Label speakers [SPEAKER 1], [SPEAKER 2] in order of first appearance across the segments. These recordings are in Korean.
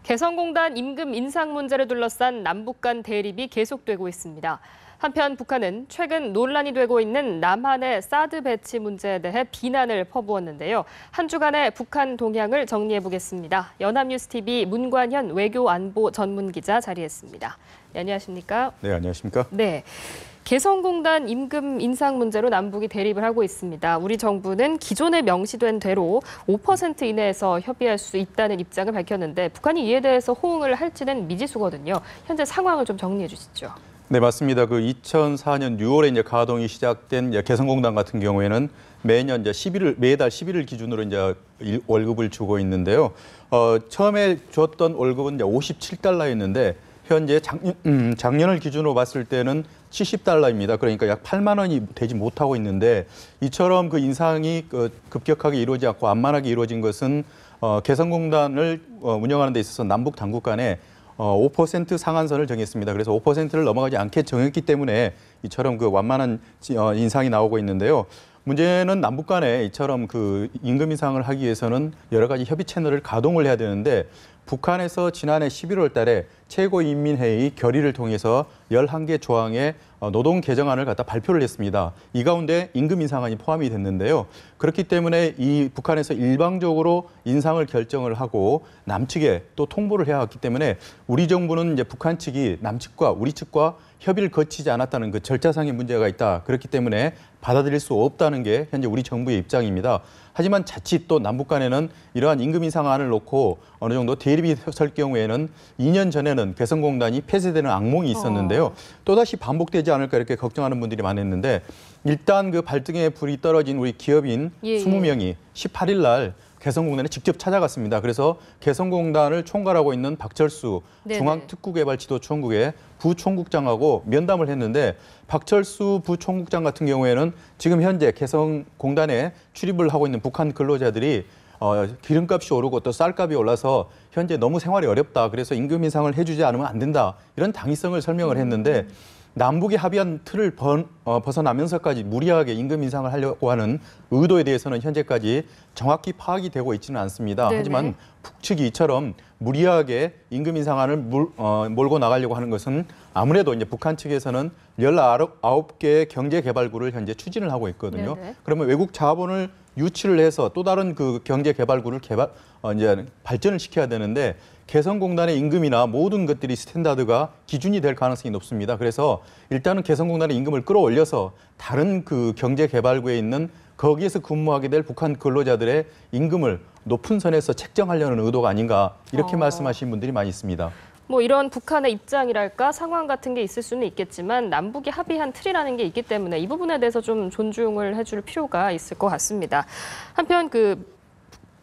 [SPEAKER 1] 개성공단 임금 인상 문제를 둘러싼 남북 간 대립이 계속되고 있습니다. 한편 북한은 최근 논란이 되고 있는 남한의 사드 배치 문제에 대해 비난을 퍼부었는데요. 한 주간의 북한 동향을 정리해보겠습니다. 연합뉴스TV 문관현 외교안보 전문기자 자리했습니다. 네, 안녕하십니까?
[SPEAKER 2] 네, 안녕하십니까?
[SPEAKER 1] 네. 개성공단 임금 인상 문제로 남북이 대립을 하고 있습니다. 우리 정부는 기존에 명시된 대로 5% 이내에서 협의할 수 있다는 입장을 밝혔는데 북한이 이에 대해서 호응을 할지는 미지수거든요. 현재 상황을 좀 정리해 주시죠.
[SPEAKER 2] 네, 맞습니다. 그 2004년 6월에 이제 가동이 시작된 개성공단 같은 경우에는 매년 이제 매달 11일 기준으로 이제 월급을 주고 있는데요. 처음에 줬던 월급은 이제 $57였는데 현재 작년을 기준으로 봤을 때는 $70입니다. 그러니까 약 8만 원이 되지 못하고 있는데 이처럼 그 인상이 급격하게 이루어지지 않고 완만하게 이루어진 것은 개성공단을 운영하는 데 있어서 남북 당국 간에 5% 상한선을 정했습니다. 그래서 5%를 넘어가지 않게 정했기 때문에 이처럼 그 완만한 인상이 나오고 있는데요. 문제는 남북 간에 이처럼 그 임금 인상을 하기 위해서는 여러 가지 협의 채널을 가동을 해야 되는데 북한에서 지난해 11월 달에 최고인민회의 결의를 통해서 11개 조항의 노동 개정안을 갖다 발표를 했습니다. 이 가운데 임금 인상안이 포함이 됐는데요. 그렇기 때문에 이 북한에서 일방적으로 인상을 결정을 하고 남측에 또 통보를 해왔기 때문에 우리 정부는 이제 북한 측이 남측과 우리 측과 협의를 거치지 않았다는 그 절차상의 문제가 있다. 그렇기 때문에 받아들일 수 없다는 게 현재 우리 정부의 입장입니다. 하지만 자칫 또 남북 간에는 이러한 임금 인상안을 놓고 어느 정도 대립이 설 경우에는 2년 전에는 개성공단이 폐쇄되는 악몽이 있었는데요. 또다시 반복되지 않을까 이렇게 걱정하는 분들이 많았는데 일단 그 발등에 불이 떨어진 우리 기업인 20명이 18일 날 개성공단에 직접 찾아갔습니다. 그래서 개성공단을 총괄하고 있는 박철수 중앙특구개발지도총국의 부총국장하고 면담을 했는데 박철수 부총국장 같은 경우에는 지금 현재 개성공단에 출입을 하고 있는 북한 근로자들이 기름값이 오르고 또 쌀값이 올라서 현재 너무 생활이 어렵다. 그래서 임금 인상을 해주지 않으면 안 된다. 이런 당위성을 설명을 했는데 남북이 합의한 틀을 벗어나면서까지 무리하게 임금 인상을 하려고 하는 의도에 대해서는 현재까지 정확히 파악이 되고 있지는 않습니다.
[SPEAKER 1] 네네.
[SPEAKER 2] 하지만 북측이 이처럼 무리하게 임금 인상안을 몰고 나가려고 하는 것은 아무래도 이제 북한 측에서는 19개의 경제개발구를 현재 추진을 하고 있거든요.
[SPEAKER 1] 네네.
[SPEAKER 2] 그러면 외국 자본을 유치를 해서 또 다른 그 경제개발구를 이제 발전을 시켜야 되는데 개성공단의 임금이나 모든 것들이 스탠다드가 기준이 될 가능성이 높습니다. 그래서 일단은 개성공단의 임금을 끌어올려서 다른 그 경제개발구에 있는 거기에서 근무하게 될 북한 근로자들의 임금을 높은 선에서 책정하려는 의도가 아닌가 이렇게 말씀하시는 분들이 많이 있습니다.
[SPEAKER 1] 뭐 이런 북한의 입장이랄까 상황 같은 게 있을 수는 있겠지만 남북이 합의한 틀이라는 게 있기 때문에 이 부분에 대해서 좀 존중을 해줄 필요가 있을 것 같습니다. 한편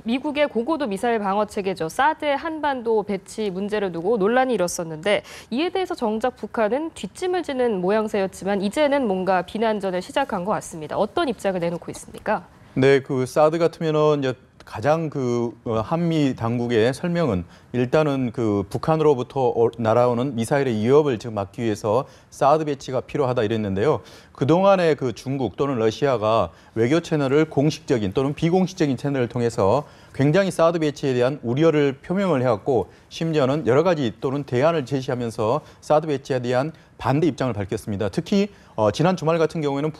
[SPEAKER 1] 미국의 고고도 미사일 방어 체계죠. 사드의 한반도 배치 문제를 두고 논란이 일었었는데 이에 대해서 정작 북한은 뒷짐을 지는 모양새였지만 이제는 뭔가 비난전을 시작한 것 같습니다. 어떤 입장을 내놓고 있습니까?
[SPEAKER 2] 네, 그 사드 같으면은 이제 가장 그 한미 당국의 설명은 일단은 그 북한으로부터 날아오는 미사일의 위협을 지금 막기 위해서 사드 배치가 필요하다 이랬는데요. 그동안에 그 중국 또는 러시아가 외교 채널을 공식적인 또는 비공식적인 채널을 통해서 굉장히 사드 배치에 대한 우려를 표명을 해왔고 심지어는 여러 가지 또는 대안을 제시하면서 사드 배치에 대한 반대 입장을 밝혔습니다. 특히 지난 주말 같은 경우에는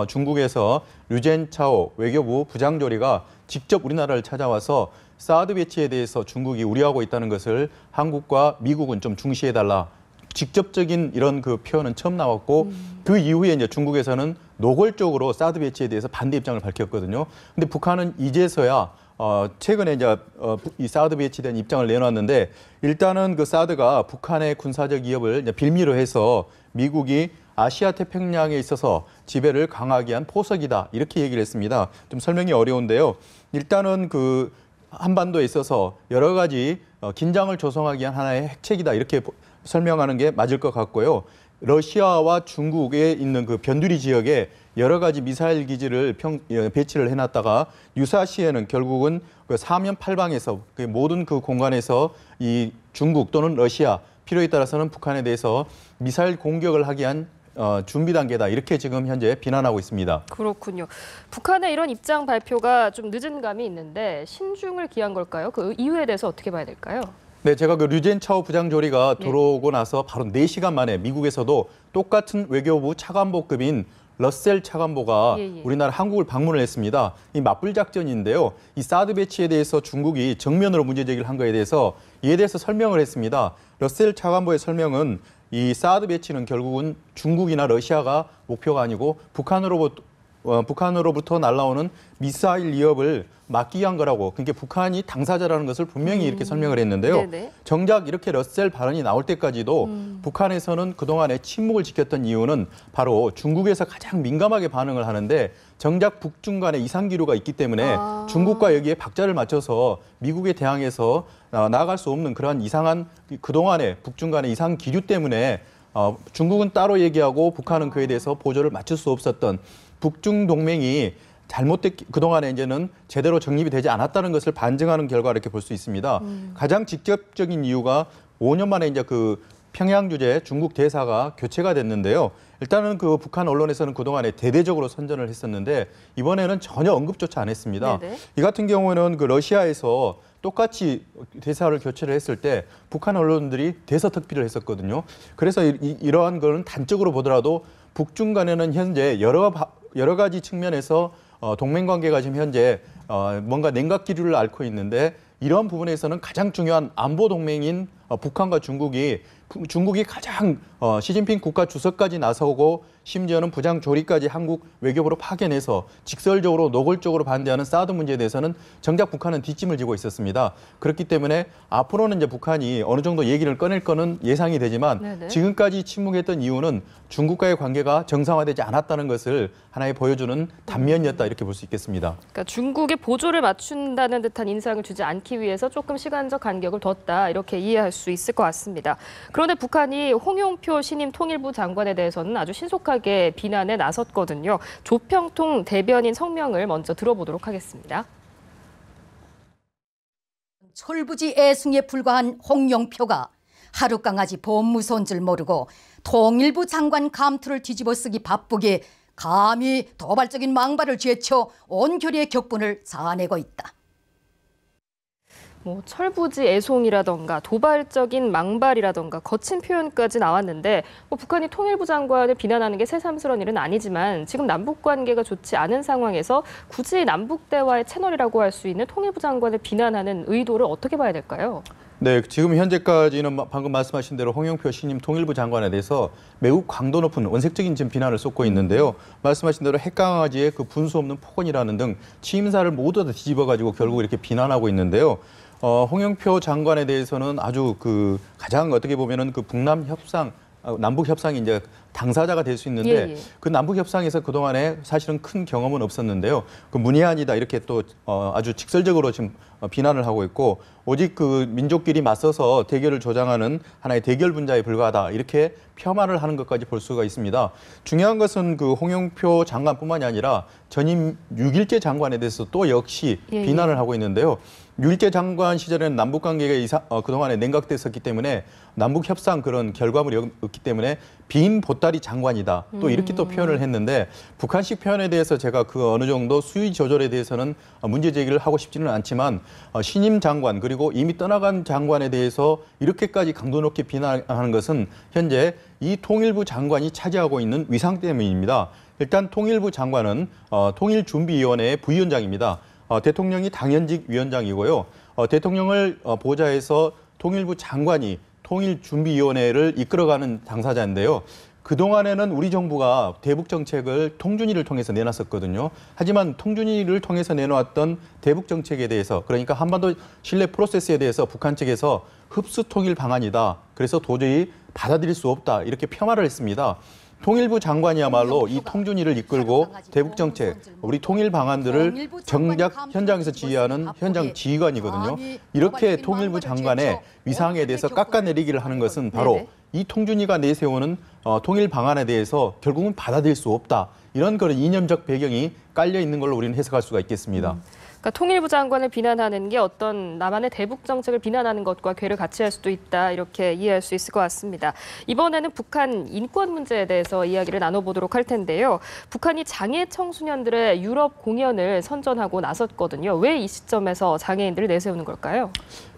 [SPEAKER 2] 중국에서 류젠차오 외교부 부장조리가 직접 우리나라를 찾아와서 사드 배치에 대해서 중국이 우려하고 있다는 것을 한국과 미국은 좀 중시해달라. 직접적인 이런 그 표현은 처음 나왔고 그 이후에 이제 중국에서는 노골적으로 사드 배치에 대해서 반대 입장을 밝혔거든요. 근데 북한은 이제서야 최근에 이제 이 사드 배치에 대한 입장을 내놨는데 일단은 그 사드가 북한의 군사적 위협을 이제 빌미로 해서 미국이 아시아 태평양에 있어서 지배를 강하게 한 포석이다 이렇게 얘기를 했습니다. 좀 설명이 어려운데요. 일단은 그 한반도에 있어서 여러 가지 긴장을 조성하기 위한 하나의 핵책이다 이렇게 설명하는 게 맞을 것 같고요. 러시아와 중국에 있는 그 변두리 지역에 여러 가지 미사일 기지를 배치를 해놨다가 유사시에는 결국은 그 사면팔방에서 그 모든 그 공간에서 이 중국 또는 러시아 필요에 따라서는 북한에 대해서 미사일 공격을 하기 위한 준비 단계다 이렇게 지금 현재 비난하고 있습니다.
[SPEAKER 1] 그렇군요. 북한의 이런 입장 발표가 좀 늦은 감이 있는데 신중을 기한 걸까요? 그 이유에 대해서 어떻게 봐야 될까요?
[SPEAKER 2] 네, 제가 그 류젠차오 부장조리가
[SPEAKER 1] 예.
[SPEAKER 2] 들어오고 나서 바로 4시간 만에 미국에서도 똑같은 외교부 차관보급인 러셀 차관보가 우리나라 한국을 방문을 했습니다. 이 맞불 작전인데요. 이 사드 배치에 대해서 중국이 정면으로 문제 제기를 한 거에 대해서 이에 대해서 설명을 했습니다. 러셀 차관보의 설명은 이 사드 배치는 결국은 중국이나 러시아가 목표가 아니고 북한으로부터 날아오는 미사일 위협을 막기 위한 거라고, 그러니까 북한이 당사자라는 것을 분명히 이렇게 설명을 했는데요.
[SPEAKER 1] 네네.
[SPEAKER 2] 정작 이렇게 러셀 발언이 나올 때까지도 북한에서는 그동안에 침묵을 지켰던 이유는 바로 중국에서 가장 민감하게 반응을 하는데 정작 북중 간에 이상 기류가 있기 때문에 중국과 여기에 박자를 맞춰서 미국에 대항해서 나아갈 수 없는 그러한 이상한 그동안의 북중 간의 이상 기류 때문에 중국은 따로 얘기하고 북한은 그에 대해서 보조를 맞출 수 없었던 북중 동맹이 그동안에 이제는 제대로 정립이 되지 않았다는 것을 반증하는 결과를 이렇게 볼 수 있습니다. 가장 직접적인 이유가 5년 만에 이제 그 평양 주재 중국 대사가 교체가 됐는데요. 일단은 그 북한 언론에서는 그동안에 대대적으로 선전을 했었는데 이번에는 전혀 언급조차 안 했습니다.
[SPEAKER 1] 네네.
[SPEAKER 2] 이 같은 경우에는 그 러시아에서 똑같이 대사를 교체를 했을 때 북한 언론들이 대서특필을 했었거든요. 그래서 이러한 거는 단적으로 보더라도 북중 간에는 현재 여러 가지 측면에서 동맹 관계가 지금 현재 뭔가 냉각 기류를 앓고 있는데 이런 부분에서는 가장 중요한 안보 동맹인 북한과 중국이 가장 시진핑 국가 주석까지 나서고 심지어는 부장 조리까지 한국 외교부로 파견해서 직설적으로 노골적으로 반대하는 사드 문제에 대해서는 정작 북한은 뒷짐을 지고 있었습니다. 그렇기 때문에 앞으로는 이제 북한이 어느 정도 얘기를 꺼낼 거는 예상이 되지만
[SPEAKER 1] 네네.
[SPEAKER 2] 지금까지 침묵했던 이유는 중국과의 관계가 정상화되지 않았다는 것을 하나의 보여주는 단면이었다 이렇게 볼 수 있겠습니다.
[SPEAKER 1] 그러니까 중국에 보조를 맞춘다는 듯한 인상을 주지 않기 위해서 조금 시간적 간격을 뒀다 이렇게 이해할 수 있을 것 같습니다. 그런데 북한이 홍영표 신임 통일부 장관에 대해서는 아주 신속하게 비난에 나섰거든요. 조평통 대변인 성명을 먼저 들어보도록 하겠습니다.
[SPEAKER 3] 철부지 애숭에 불과한 홍영표가 하룻강아지 보험무서운 줄 모르고 통일부 장관 감투를 뒤집어 쓰기 바쁘게 감히 도발적인 망발을 죄쳐 온결의의 격분을 자아내고 있다.
[SPEAKER 1] 철부지 애송이라던가 도발적인 망발이라던가 거친 표현까지 나왔는데 북한이 통일부 장관을 비난하는 게 새삼스러운 일은 아니지만 지금 남북 관계가 좋지 않은 상황에서 굳이 남북 대화의 채널이라고 할 수 있는 통일부 장관을 비난하는 의도를 어떻게 봐야 될까요?
[SPEAKER 2] 네, 지금 현재까지는 방금 말씀하신 대로 홍영표 신임 통일부 장관에 대해서 매우 강도 높은 원색적인 지금 비난을 쏟고 있는데요. 말씀하신 대로 핵강아지의 그 분수 없는 폭언이라는 등 취임사를 모두 다 뒤집어가지고 결국 이렇게 비난하고 있는데요. 홍영표 장관에 대해서는 아주 그 가장 어떻게 보면은 그 북남 협상, 남북 협상이 이제 당사자가 될 수 있는데 그 남북 협상에서 그동안에 사실은 큰 경험은 없었는데요. 그 문외한이다 이렇게 또 아주 직설적으로 지금 비난을 하고 있고 오직 그 민족끼리 맞서서 대결을 조장하는 하나의 대결 분자에 불과하다 이렇게 폄하를 하는 것까지 볼 수가 있습니다. 중요한 것은 그 홍영표 장관뿐만이 아니라 전임 6.1제 장관에 대해서 또 역시 비난을 하고 있는데요. 6.1제 장관 시절에는 남북 관계가 그동안에 냉각됐었기 때문에 남북 협상 그런 결과물이 없기 때문에 빈 보따리 장관이다. 또 이렇게 또 표현을 했는데 북한식 표현에 대해서 제가 그 어느 정도 수위 조절에 대해서는 문제 제기를 하고 싶지는 않지만 신임 장관 그리고 이미 떠나간 장관에 대해서 이렇게까지 강도 높게 비난하는 것은 현재 이 통일부 장관이 차지하고 있는 위상 때문입니다. 일단 통일부 장관은 통일준비위원회의 부위원장입니다. 대통령이 당연직 위원장이고요. 대통령을 보좌해서 통일부 장관이 통일준비위원회를 이끌어가는 당사자인데요. 그동안에는 우리 정부가 대북 정책을 통준위를 통해서 내놨었거든요. 하지만 통준위를 통해서 내놓았던 대북 정책에 대해서 그러니까 한반도 신뢰 프로세스에 대해서 북한 측에서 흡수 통일 방안이다. 그래서 도저히 받아들일 수 없다. 이렇게 폄하를 했습니다. 통일부 장관이야말로 이 통준위를 이끌고 대북 정책, 우리 통일 방안들을 정작 현장에서 지휘하는 현장 지휘관이거든요. 이렇게 통일부 장관의 위상에 대해서 깎아내리기를 하는 것은 바로 이 통준위가 내세우는 통일 방안에 대해서 결국은 받아들일 수 없다. 이런 그런 이념적 배경이 깔려 있는 걸로 우리는 해석할 수가 있겠습니다.
[SPEAKER 1] 그러니까 통일부 장관을 비난하는 게 어떤 남한의 대북 정책을 비난하는 것과 괴를 같이 할 수도 있다 이렇게 이해할 수 있을 것 같습니다. 이번에는 북한 인권 문제에 대해서 이야기를 나눠보도록 할 텐데요. 북한이 장애 청소년들의 유럽 공연을 선전하고 나섰거든요. 왜 이 시점에서 장애인들을 내세우는 걸까요?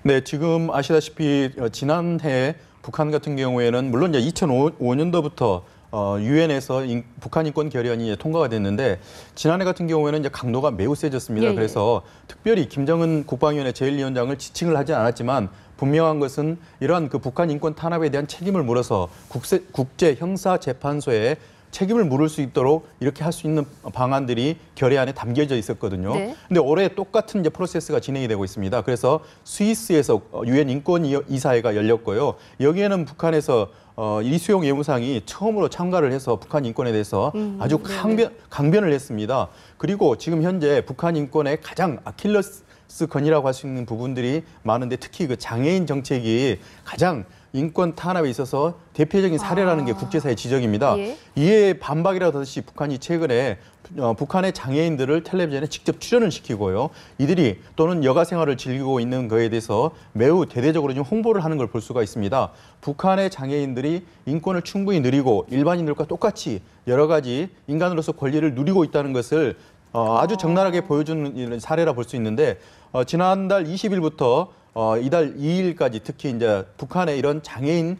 [SPEAKER 2] 네, 지금 아시다시피 지난해 북한 같은 경우에는 물론 이제 2005년도부터 유엔에서 북한 인권 결의안이 통과가 됐는데 지난해 같은 경우에는 이제 강도가 매우 세졌습니다.
[SPEAKER 1] 예.
[SPEAKER 2] 그래서 특별히 김정은 국방위원회 제1위원장을 지칭을 하지 않았지만 분명한 것은 이러한 그 북한 인권 탄압에 대한 책임을 물어서 국제 형사 재판소에 책임을 물을 수 있도록 이렇게 할 수 있는 방안들이 결의안에 담겨져 있었거든요.
[SPEAKER 1] 네.
[SPEAKER 2] 근데 올해 똑같은 이제 프로세스가 진행이 되고 있습니다. 그래서 스위스에서 유엔 인권 이사회가 열렸고요. 여기에는 북한에서 이수용 예무상이 처음으로 참가를 해서 북한 인권에 대해서 아주 강변을 했습니다. 그리고 지금 현재 북한 인권의 가장 아킬레스건이라고 할 수 있는 부분들이 많은데 특히 그 장애인 정책이 가장 인권 탄압에 있어서 대표적인 사례라는 게 국제사회 지적입니다.
[SPEAKER 1] 예.
[SPEAKER 2] 이에 반박이라도 하듯이 북한이 최근에 북한의 장애인들을 텔레비전에 직접 출연을 시키고요. 이들이 또는 여가 생활을 즐기고 있는 거에 대해서 매우 대대적으로 좀 홍보를 하는 걸 볼 수가 있습니다. 북한의 장애인들이 인권을 충분히 누리고 일반인들과 똑같이 여러 가지 인간으로서 권리를 누리고 있다는 것을 아주 적나라하게 보여주는 사례라 볼 수 있는데 지난달 20일부터 이달 2일까지 특히 이제 북한의 이런 장애인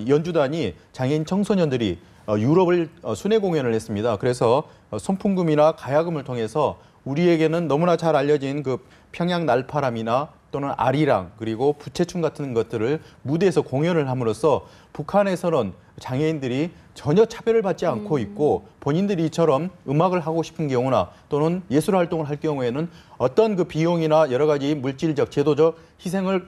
[SPEAKER 2] 연주단이 장애인 청소년들이 유럽을 순회 공연을 했습니다. 그래서 손풍금이나 가야금을 통해서 우리에게는 너무나 잘 알려진 그 평양 날파람이나 또는 아리랑 그리고 부채춤 같은 것들을 무대에서 공연을 함으로써 북한에서는 장애인들이 전혀 차별을 받지 않고 있고 본인들이 이처럼 음악을 하고 싶은 경우나 또는 예술 활동을 할 경우에는 어떤 그 비용이나 여러 가지 물질적, 제도적 희생을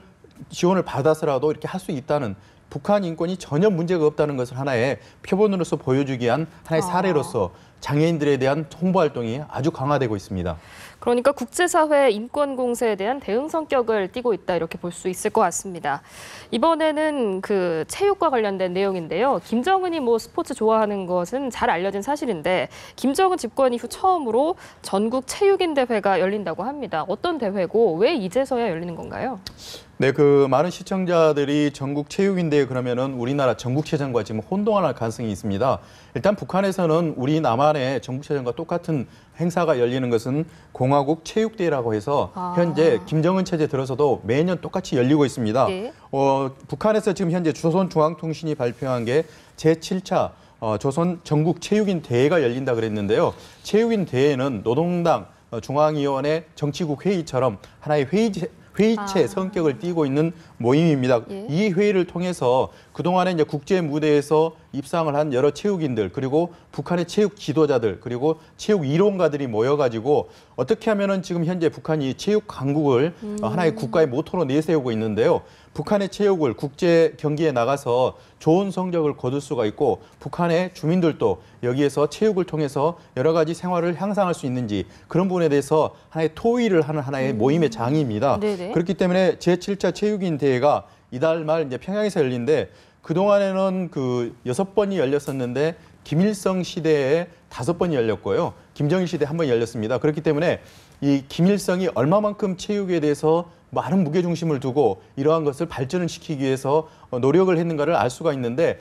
[SPEAKER 2] 지원을 받아서라도 이렇게 할 수 있다는 북한 인권이 전혀 문제가 없다는 것을 하나의 표본으로서 보여주기 위한 하나의 사례로서 장애인들에 대한 홍보 활동이 아주 강화되고 있습니다.
[SPEAKER 1] 그러니까 국제사회 인권 공세에 대한 대응 성격을 띠고 있다 이렇게 볼 수 있을 것 같습니다. 이번에는 그 체육과 관련된 내용인데요. 김정은이 뭐 스포츠 좋아하는 것은 잘 알려진 사실인데 김정은 집권 이후 처음으로 전국 체육인 대회가 열린다고 합니다. 어떤 대회고 왜 이제서야 열리는 건가요?
[SPEAKER 2] 네, 그 많은 시청자들이 전국 체육인대회 그러면은 우리나라 전국체전과 지금 혼동할 가능성이 있습니다. 일단 북한에서는 우리 남한의 전국체전과 똑같은 행사가 열리는 것은 공화국 체육대회라고 해서 현재 김정은 체제 들어서도 매년 똑같이 열리고 있습니다.
[SPEAKER 1] 네.
[SPEAKER 2] 북한에서 지금 현재 조선중앙통신이 발표한 게 제7차 조선 전국 체육인 대회가 열린다 그랬는데요. 체육인 대회는 노동당 중앙위원회 정치국 회의처럼 하나의 회의체 성격을 띠고 있는 모임입니다.
[SPEAKER 1] 예.
[SPEAKER 2] 이 회의를 통해서 그동안에 이제 국제 무대에서 입상을 한 여러 체육인들 그리고 북한의 체육 지도자들 그리고 체육 이론가들이 모여가지고 어떻게 하면은 지금 현재 북한이 체육 강국을 하나의 국가의 모토로 내세우고 있는데요. 북한의 체육을 국제 경기에 나가서 좋은 성적을 거둘 수가 있고 북한의 주민들도 여기에서 체육을 통해서 여러 가지 생활을 향상할 수 있는지 그런 부분에 대해서 하나의 토의를 하는 하나의 모임의 장입니다.
[SPEAKER 1] 네네.
[SPEAKER 2] 그렇기 때문에 제7차 체육인 대회가 이달 말 이제 평양에서 열린데 그동안에는 그 6번이 열렸었는데 김일성 시대에 5번이 열렸고요. 김정일 시대에 1번 열렸습니다. 그렇기 때문에 이 김일성이 얼마만큼 체육에 대해서 많은 무게중심을 두고 이러한 것을 발전을 시키기 위해서 노력을 했는가를 알 수가 있는데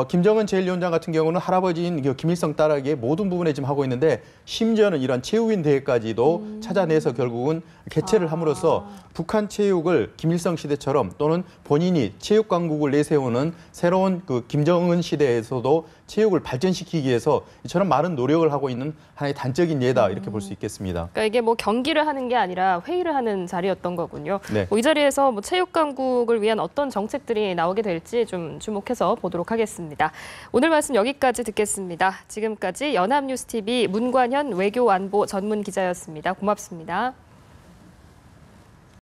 [SPEAKER 2] 김정은 제1위원장 같은 경우는 할아버지인 김일성 따라기에 모든 부분에 지금 하고 있는데 심지어는 이런 체육인 대회까지도 찾아내서 결국은 개최를 함으로써 북한 체육을 김일성 시대처럼 또는 본인이 체육 강국을 내세우는 새로운 그 김정은 시대에서도 체육을 발전시키기 위해서 이처럼 많은 노력을 하고 있는 하나의 단적인 예다 이렇게 볼 수 있겠습니다.
[SPEAKER 1] 그러니까 이게 뭐 경기를 하는 게 아니라 회의를 하는 자리였던 거군요.
[SPEAKER 2] 네.
[SPEAKER 1] 이 자리에서 뭐 체육 강국을 위한 어떤 정책들이 나오게 될지 좀 주목해서 보도록 하겠습니다. 오늘 말씀 여기까지 듣겠습니다. 지금까지 연합뉴스TV 문관현 외교안보 전문 기자였습니다. 고맙습니다.